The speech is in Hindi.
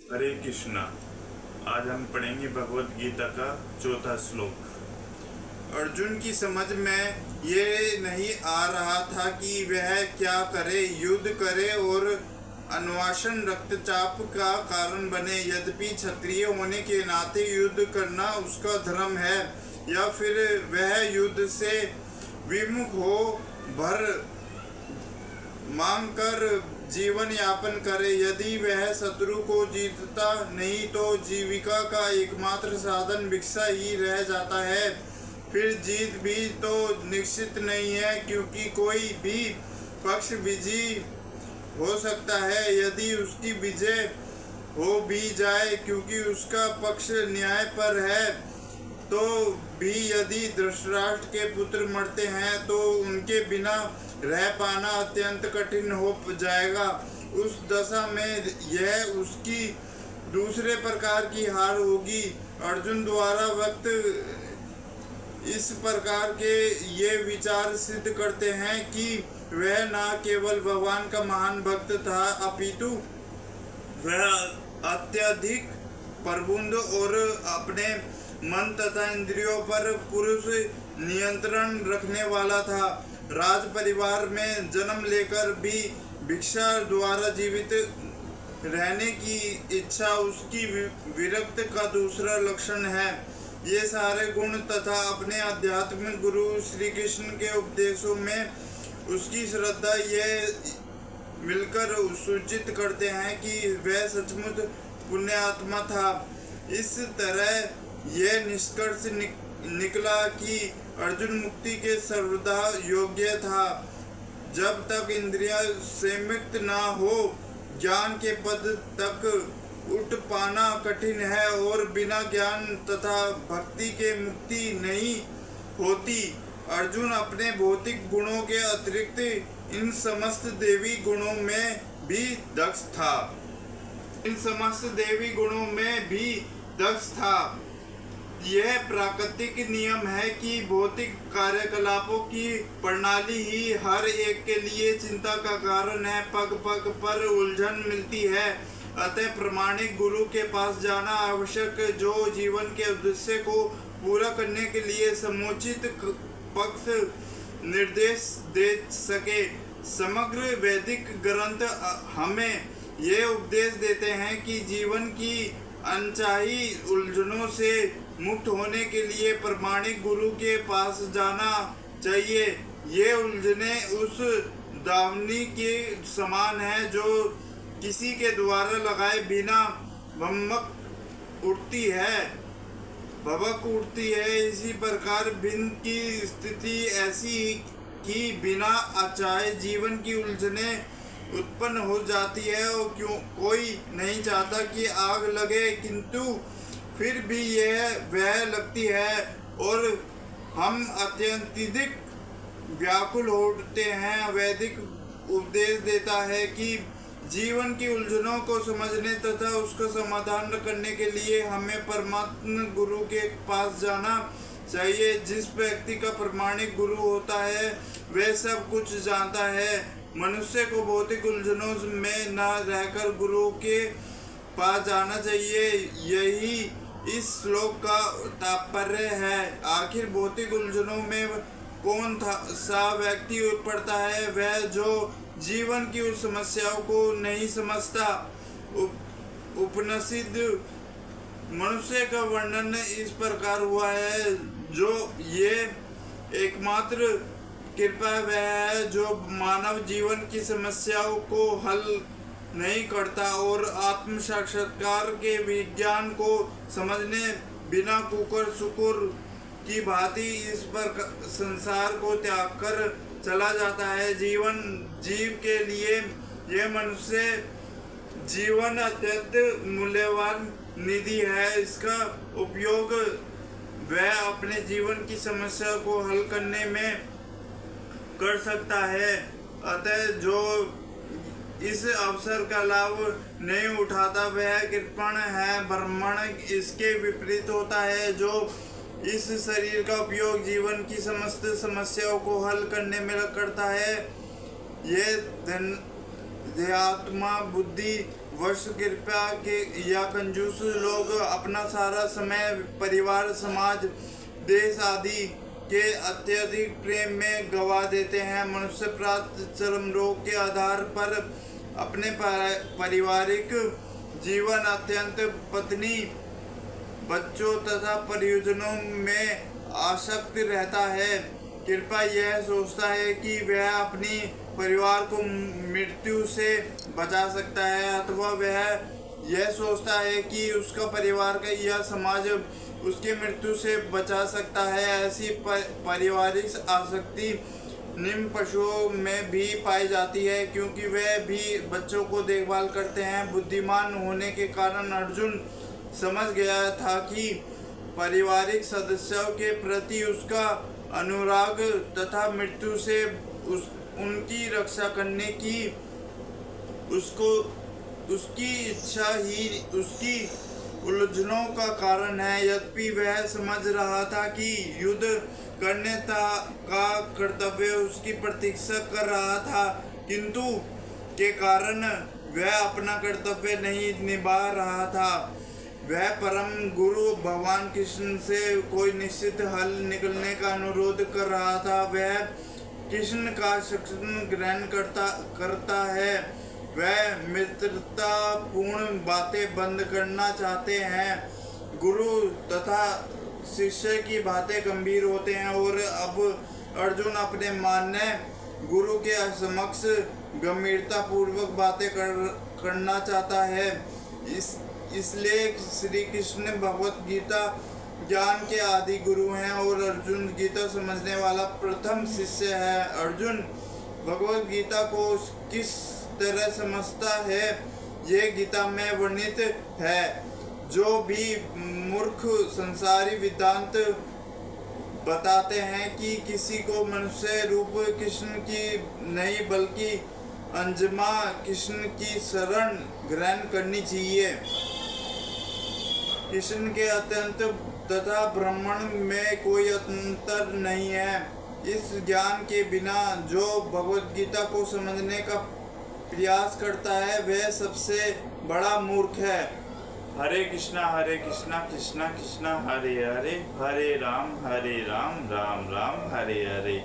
हरे कृष्णा। आज हम पढ़ेंगे भगवत गीता का चौथा श्लोक। अर्जुन की समझ में ये नहीं आ रहा था कि वह क्या करे, युद्ध करे और अनुशासन रक्तचाप का कारण बने। यद्यपि क्षत्रिय होने के नाते युद्ध करना उसका धर्म है, या फिर वह युद्ध से विमुख हो भर मांग कर जीवन यापन करे। यदि वह शत्रु को जीतता नहीं तो जीविका का एकमात्र साधन भिक्षा ही रह जाता है। फिर जीत भी तो निश्चित नहीं है, क्योंकि कोई भी पक्ष विजयी हो सकता है। यदि उसकी विजय हो भी जाए, क्योंकि उसका पक्ष न्याय पर है, तो भी यदि धृतराष्ट्र के पुत्र मरते हैं तो उनके बिना रह पाना अत्यंत कठिन हो जाएगा। उस दशा में यह उसकी दूसरे प्रकार की हार होगी। अर्जुन द्वारा वक्त इस प्रकार के ये विचार सिद्ध करते हैं कि वह न केवल भगवान का महान भक्त था, अपितु वह अत्यधिक प्रबुद्ध और अपने मन तथा इंद्रियों पर पुरुष नियंत्रण रखने वाला था। राज परिवार में जन्म लेकर भी भिक्षा द्वारा जीवित रहने की इच्छा उसकी विरक्त का दूसरा लक्षण है। ये सारे गुण तथा अपने आध्यात्मिक गुरु श्री कृष्ण के उपदेशों में उसकी श्रद्धा ये मिलकर सूचित करते हैं कि वह सचमुच पुण्यात्मा था। इस तरह यह निष्कर्ष निकला कि अर्जुन मुक्ति के सर्वदा योग्य था। जब तक इंद्रियां संयमित न हो, ज्ञान के पद तक उठ पाना कठिन है, और बिना ज्ञान तथा भक्ति के मुक्ति नहीं होती। अर्जुन अपने भौतिक गुणों के अतिरिक्त इन समस्त देवी गुणों में भी दक्ष था। यह प्राकृतिक नियम है कि भौतिक कार्यकलापों की प्रणाली ही हर एक के लिए चिंता का कारण है। पग पग पर उलझन मिलती है, अतः प्रामाणिक गुरु के पास जाना आवश्यक, जो जीवन के उद्देश्य को पूरा करने के लिए समुचित पक्ष निर्देश दे सके। समग्र वैदिक ग्रंथ हमें ये उपदेश देते हैं कि जीवन की अनचाही उलझनों से मुक्त होने के लिए प्रामाणिक गुरु के पास जाना चाहिए। ये उलझने उस दावनी के समान है जो किसी के द्वारा लगाए बिना भमक उठती है। इसी प्रकार भिन्न की स्थिति ऐसी कि बिना अचाए जीवन की उलझने उत्पन्न हो जाती है, और कोई नहीं चाहता कि आग लगे, किंतु फिर भी वह लगती है और हम अत्यधिक व्याकुल होते हैं। वैदिक उपदेश देता है कि जीवन की उलझनों को समझने तथा उसका समाधान करने के लिए हमें परमात्मा गुरु के पास जाना चाहिए। जिस व्यक्ति का प्रामाणिक गुरु होता है वह सब कुछ जानता है। मनुष्य को भौतिक उलझनों में न रहकर गुरु के पास जाना चाहिए। यही इस श्लोक का तात्पर्य है। आखिर भौतिक उलझनों में कौन सा व्यक्ति पड़ता है? वह जो जीवन की उस समस्याओं को नहीं समझता। उपनिषद मनुष्य का वर्णन इस प्रकार हुआ है, जो ये एकमात्र कृपा वह है जो मानव जीवन की समस्याओं को हल नहीं करता और आत्म साक्षात्कार के विज्ञान को समझने बिना कुकर सुकुर की भांति इस पर संसार को त्याग कर चला जाता है। जीव के लिए यह मनुष्य जीवन अत्यंत मूल्यवान निधि है। इसका उपयोग वह अपने जीवन की समस्या को हल करने में कर सकता है। अतः जो इस अवसर का लाभ नहीं उठाता वह कृपण है, ब्राह्मण इसके विपरीत होता है। जो इस शरीर का उपयोग जीवन की समस्त समस्याओं को हल करने में करता है, ये धन देहात्मा बुद्धि वर्ष कृपया के या कंजूस लोग अपना सारा समय परिवार, समाज, देश आदि के अत्यधिक प्रेम में गवा देते हैं। मनुष्य प्राप्त चरम रोग के आधार पर अपने पारिवारिक जीवन, अत्यंत पत्नी, बच्चों तथा परियोजनों में आसक्त रहता है। कृपया यह सोचता है कि वह अपनी परिवार को मृत्यु से बचा सकता है, अथवा वह यह सोचता है कि उसका परिवार का यह समाज उसकी मृत्यु से बचा सकता है। ऐसी पारिवारिक आसक्ति निम्न पशुओं में भी पाई जाती है, क्योंकि वे भी बच्चों को देखभाल करते हैं। बुद्धिमान होने के कारण अर्जुन समझ गया था कि पारिवारिक सदस्यों के प्रति उसका अनुराग तथा मृत्यु से उनकी रक्षा करने की उसकी इच्छा ही उसकी उलझनों का कारण है। यद्यपि वह समझ रहा था कि युद्ध करने का कर्तव्य उसकी प्रतीक्षा कर रहा था, किंतु के कारण वह अपना कर्तव्य नहीं निभा रहा था। वह परम गुरु भगवान कृष्ण से कोई निश्चित हल निकलने का अनुरोध कर रहा था। वह कृष्ण का शिक्षण ग्रहण करता है। वह मित्रता पूर्ण बातें बंद करना चाहते हैं। गुरु तथा शिष्य की बातें गंभीर होते हैं, और अब अर्जुन अपने मान्य गुरु के समक्ष गंभीरता पूर्वक बातें करना चाहता है। इसलिए श्री कृष्ण भगवत गीता ज्ञान के आदि गुरु हैं और अर्जुन गीता समझने वाला प्रथम शिष्य है। अर्जुन भगवत गीता को किस तरह समझता है, यह गीता में वर्णित है। जो भी मूर्ख संसारी वेदांत बताते हैं कि किसी को मनुष्य रूप कृष्ण की नहीं बल्कि अंजमा कृष्ण की शरण ग्रहण करनी चाहिए। कृष्ण के अत्यंत तथा ब्राह्मण में कोई अंतर नहीं है। इस ज्ञान के बिना जो भगवत गीता को समझने का प्रयास करता है वह सबसे बड़ा मूर्ख है। हरे कृष्णा कृष्णा कृष्णा हरे हरे, हरे राम राम राम हरे हरे।